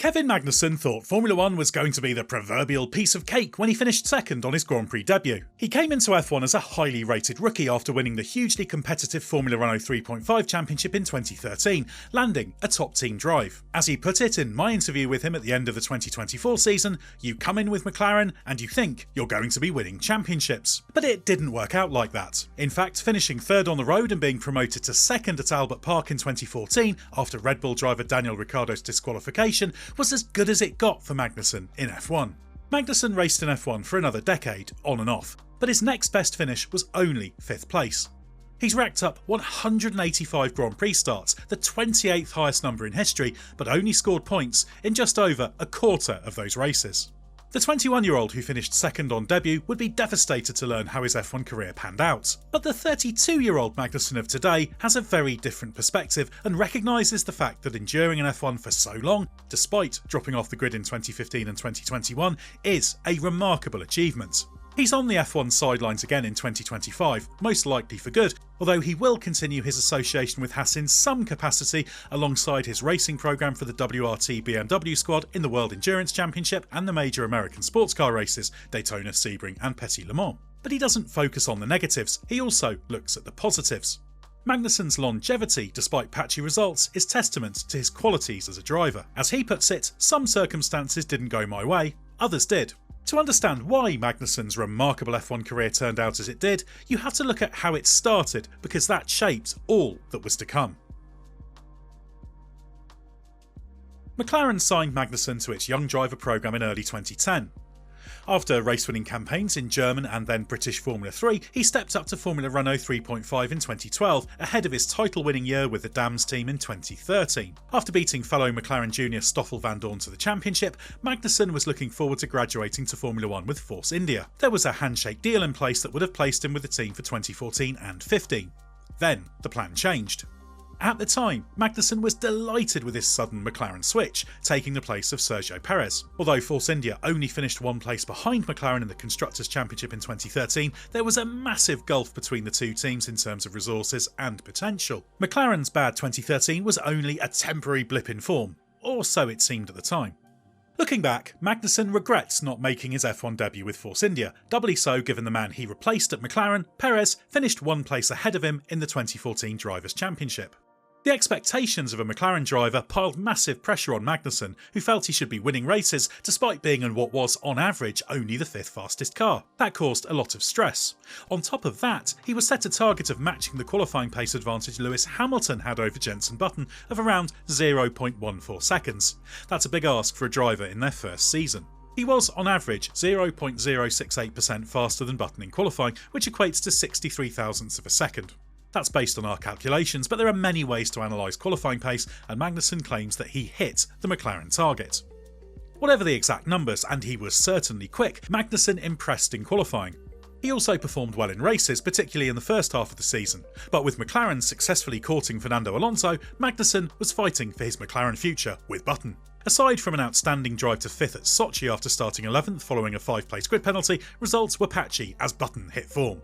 Kevin Magnussen thought Formula One was going to be the proverbial piece of cake when he finished second on his Grand Prix debut. He came into F1 as a highly rated rookie after winning the hugely competitive Formula Renault 3.5 championship in 2013, landing a top team drive. As he put it in my interview with him at the end of the 2024 season, you come in with McLaren and you think you're going to be winning championships. But it didn't work out like that. In fact, finishing third on the road and being promoted to second at Albert Park in 2014 after Red Bull driver Daniel Ricciardo's disqualification was as good as it got for Magnussen in F1. Magnussen raced in F1 for another decade, on and off, but his next best finish was only 5th place. He's racked up 185 Grand Prix starts, the 28th highest number in history, but only scored points in just over a quarter of those races. The 21-year-old who finished second on debut would be devastated to learn how his F1 career panned out. But the 32-year-old Magnussen of today has a very different perspective and recognises the fact that enduring in F1 for so long, despite dropping off the grid in 2015 and 2021, is a remarkable achievement. He's on the F1 sidelines again in 2025, most likely for good, although he will continue his association with Haas in some capacity alongside his racing programme for the WRT BMW squad in the World Endurance Championship and the major American sports car races, Daytona, Sebring and Petit Le Mans. But he doesn't focus on the negatives, he also looks at the positives. Magnussen's longevity, despite patchy results, is testament to his qualities as a driver. As he puts it, some circumstances didn't go my way, others did. To understand why Magnussen's remarkable F1 career turned out as it did, you have to look at how it started, because that shaped all that was to come. McLaren signed Magnussen to its young driver programme in early 2010. After race-winning campaigns in German and then British Formula 3, he stepped up to Formula Renault 3.5 in 2012, ahead of his title-winning year with the Dams team in 2013. After beating fellow McLaren junior Stoffel Vandoorne to the championship, Magnussen was looking forward to graduating to Formula 1 with Force India. There was a handshake deal in place that would have placed him with the team for 2014 and 15. Then the plan changed. At the time, Magnussen was delighted with his sudden McLaren switch, taking the place of Sergio Perez. Although Force India only finished one place behind McLaren in the Constructors' Championship in 2013, there was a massive gulf between the two teams in terms of resources and potential. McLaren's bad 2013 was only a temporary blip in form, or so it seemed at the time. Looking back, Magnussen regrets not making his F1 debut with Force India, doubly so given the man he replaced at McLaren, Perez, finished one place ahead of him in the 2014 Drivers' Championship. The expectations of a McLaren driver piled massive pressure on Magnussen, who felt he should be winning races despite being in what was, on average, only the 5th fastest car. That caused a lot of stress. On top of that, he was set a target of matching the qualifying pace advantage Lewis Hamilton had over Jenson Button of around 0.14 seconds. That's a big ask for a driver in their first season. He was, on average, 0.068% faster than Button in qualifying, which equates to 63 thousandths of a second. That's based on our calculations, but there are many ways to analyse qualifying pace, and Magnussen claims that he hit the McLaren target. Whatever the exact numbers, and he was certainly quick, Magnussen impressed in qualifying. He also performed well in races, particularly in the first half of the season, but with McLaren successfully courting Fernando Alonso, Magnussen was fighting for his McLaren future with Button. Aside from an outstanding drive to 5th at Sochi after starting 11th following a 5-place grid penalty, results were patchy as Button hit form.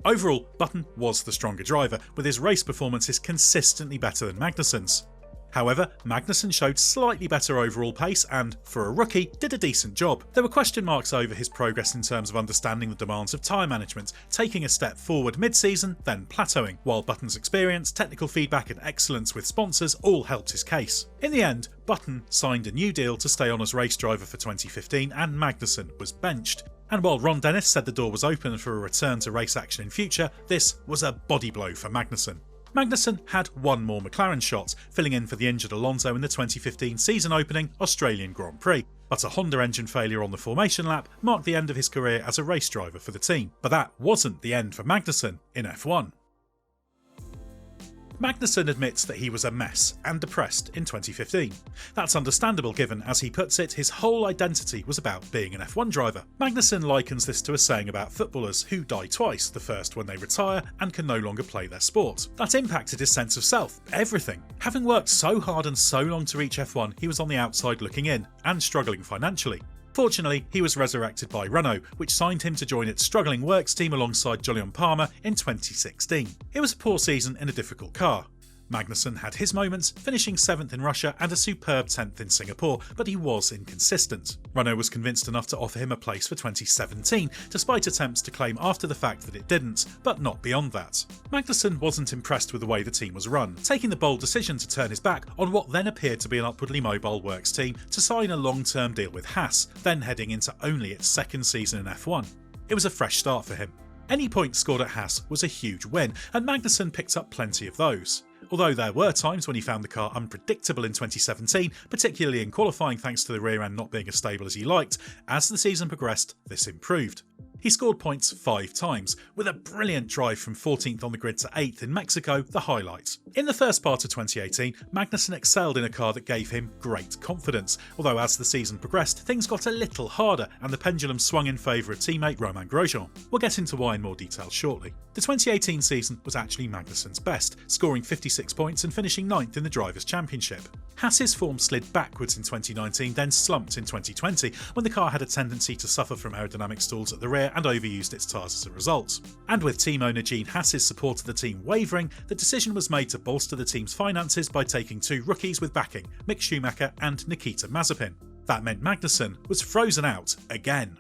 Overall, Button was the stronger driver, with his race performances consistently better than Magnussen's. However, Magnussen showed slightly better overall pace and, for a rookie, did a decent job. There were question marks over his progress in terms of understanding the demands of tyre management, taking a step forward mid-season, then plateauing, while Button's experience, technical feedback and excellence with sponsors all helped his case. In the end, Button signed a new deal to stay on as race driver for 2015 and Magnussen was benched. And while Ron Dennis said the door was open for a return to race action in future, this was a body blow for Magnussen. Magnussen had one more McLaren shot, filling in for the injured Alonso in the 2015 season opening Australian Grand Prix, but a Honda engine failure on the formation lap marked the end of his career as a race driver for the team. But that wasn't the end for Magnussen in F1. Magnussen admits that he was a mess and depressed in 2015. That's understandable given, as he puts it, his whole identity was about being an F1 driver. Magnussen likens this to a saying about footballers who die twice, the first when they retire and can no longer play their sport. That impacted his sense of self, everything. Having worked so hard and so long to reach F1, he was on the outside looking in, and struggling financially. Fortunately, he was resurrected by Renault, which signed him to join its struggling works team alongside Jolyon Palmer in 2016. It was a poor season in a difficult car. Magnussen had his moments, finishing 7th in Russia and a superb 10th in Singapore, but he was inconsistent. Renault was convinced enough to offer him a place for 2017, despite attempts to claim after the fact that it didn't, but not beyond that. Magnussen wasn't impressed with the way the team was run, taking the bold decision to turn his back on what then appeared to be an upwardly mobile works team to sign a long-term deal with Haas, then heading into only its second season in F1. It was a fresh start for him. Any points scored at Haas was a huge win, and Magnussen picked up plenty of those. Although there were times when he found the car unpredictable in 2017, particularly in qualifying thanks to the rear end not being as stable as he liked, as the season progressed, this improved. He scored points 5 times, with a brilliant drive from 14th on the grid to 8th in Mexico the highlight. In the first part of 2018, Magnussen excelled in a car that gave him great confidence, although as the season progressed, things got a little harder and the pendulum swung in favour of teammate Romain Grosjean. We'll get into why in more detail shortly. The 2018 season was actually Magnussen's best, scoring 56 points and finishing 9th in the Drivers' Championship. Haas's form slid backwards in 2019, then slumped in 2020, when the car had a tendency to suffer from aerodynamic stalls at the rear and overused its tyres as a result. And with team owner Gene Haas's support of the team wavering, the decision was made to bolster the team's finances by taking 2 rookies with backing, Mick Schumacher and Nikita Mazepin. That meant Magnussen was frozen out again.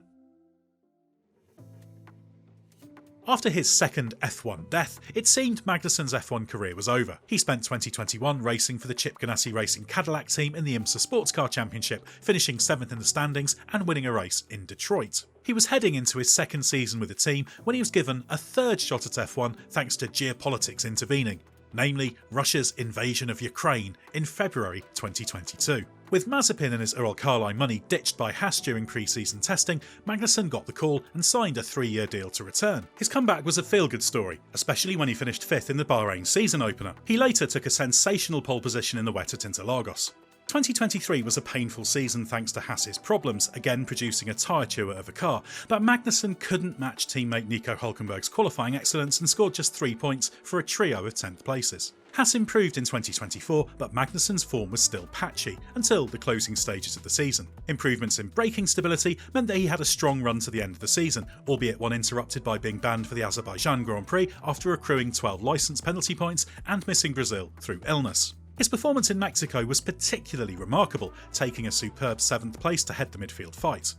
After his second F1 death, it seemed Magnussen's F1 career was over. He spent 2021 racing for the Chip Ganassi Racing Cadillac team in the IMSA Sports Car Championship, finishing 7th in the standings and winning a race in Detroit. He was heading into his second season with the team when he was given a third shot at F1 thanks to geopolitics intervening, namely Russia's invasion of Ukraine in February 2022. With Mazepin and his Uralkali money ditched by Haas during pre-season testing, Magnussen got the call and signed a 3-year deal to return. His comeback was a feel-good story, especially when he finished 5th in the Bahrain season opener. He later took a sensational pole position in the wet at Interlagos. 2023 was a painful season thanks to Haas's problems, again producing a tyre chewer of a car, but Magnussen couldn't match teammate Nico Hülkenberg's qualifying excellence and scored just 3 points for a trio of 10th places. Haas improved in 2024, but Magnussen's form was still patchy until the closing stages of the season. Improvements in braking stability meant that he had a strong run to the end of the season, albeit one interrupted by being banned for the Azerbaijan Grand Prix after accruing 12 licence penalty points and missing Brazil through illness. His performance in Mexico was particularly remarkable, taking a superb 7th place to head the midfield fight.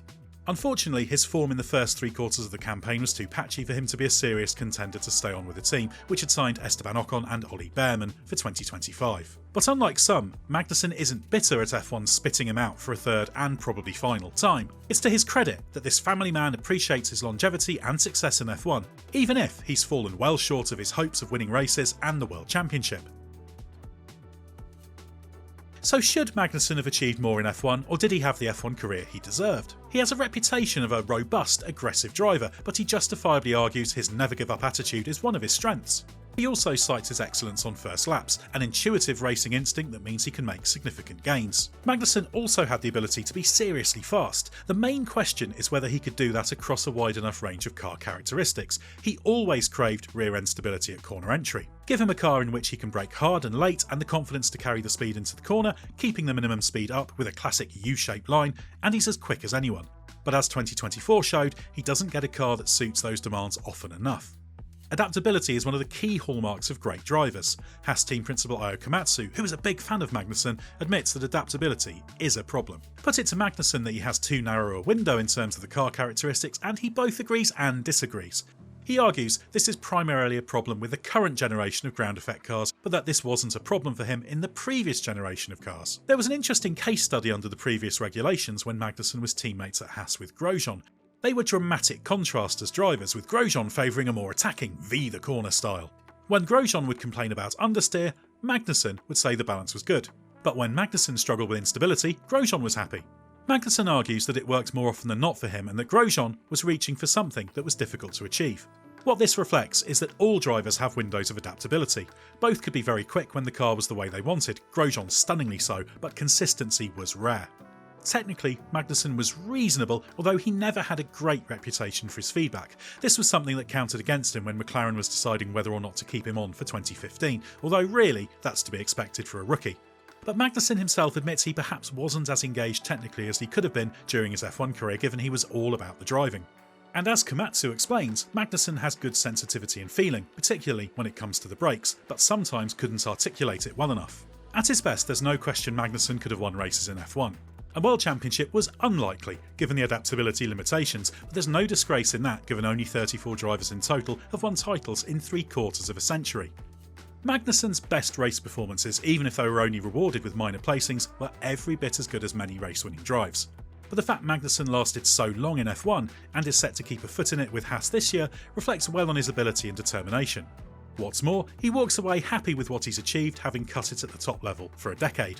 Unfortunately, his form in the first 3 quarters of the campaign was too patchy for him to be a serious contender to stay on with the team, which had signed Esteban Ocon and Ollie Bearman for 2025. But unlike some, Magnussen isn't bitter at F1 spitting him out for a third and probably final time. It's to his credit that this family man appreciates his longevity and success in F1, even if he's fallen well short of his hopes of winning races and the World Championship. So should Magnussen have achieved more in F1, or did he have the F1 career he deserved? He has a reputation of a robust, aggressive driver, but he justifiably argues his never-give-up attitude is one of his strengths. He also cites his excellence on first laps, an intuitive racing instinct that means he can make significant gains. Magnussen also had the ability to be seriously fast. The main question is whether he could do that across a wide enough range of car characteristics. He always craved rear-end stability at corner entry. Give him a car in which he can brake hard and late and the confidence to carry the speed into the corner, keeping the minimum speed up with a classic U-shaped line, and he's as quick as anyone. But as 2024 showed, he doesn't get a car that suits those demands often enough. Adaptability is one of the key hallmarks of great drivers. Haas team principal Io Komatsu, who is a big fan of Magnussen, admits that adaptability is a problem. Put it to Magnussen that he has too narrow a window in terms of the car characteristics, and he both agrees and disagrees. He argues this is primarily a problem with the current generation of ground effect cars, but that this wasn't a problem for him in the previous generation of cars. There was an interesting case study under the previous regulations when Magnussen was teammates at Haas with Grosjean. They were dramatic contrast as drivers, with Grosjean favouring a more attacking the corner style. When Grosjean would complain about understeer, Magnussen would say the balance was good. But when Magnussen struggled with instability, Grosjean was happy. Magnussen argues that it worked more often than not for him and that Grosjean was reaching for something that was difficult to achieve. What this reflects is that all drivers have windows of adaptability. Both could be very quick when the car was the way they wanted, Grosjean stunningly so, but consistency was rare. Technically, Magnussen was reasonable, although he never had a great reputation for his feedback. This was something that counted against him when McLaren was deciding whether or not to keep him on for 2015, although really, that's to be expected for a rookie. But Magnussen himself admits he perhaps wasn't as engaged technically as he could have been during his F1 career, given he was all about the driving. And as Komatsu explains, Magnussen has good sensitivity and feeling, particularly when it comes to the brakes, but sometimes couldn't articulate it well enough. At his best, there's no question Magnussen could have won races in F1. A World Championship was unlikely, given the adaptability limitations, but there's no disgrace in that given only 34 drivers in total have won titles in 3/4 of a century. Magnussen's best race performances, even if they were only rewarded with minor placings, were every bit as good as many race-winning drives. But the fact Magnussen lasted so long in F1 and is set to keep a foot in it with Haas this year reflects well on his ability and determination. What's more, he walks away happy with what he's achieved, having cut it at the top level for a decade.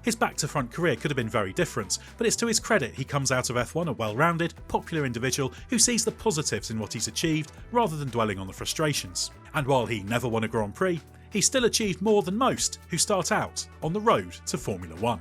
His back-to-front career could have been very different, but it's to his credit he comes out of F1 a well-rounded, popular individual who sees the positives in what he's achieved rather than dwelling on the frustrations. And while he never won a Grand Prix, he still achieved more than most who start out on the road to Formula 1.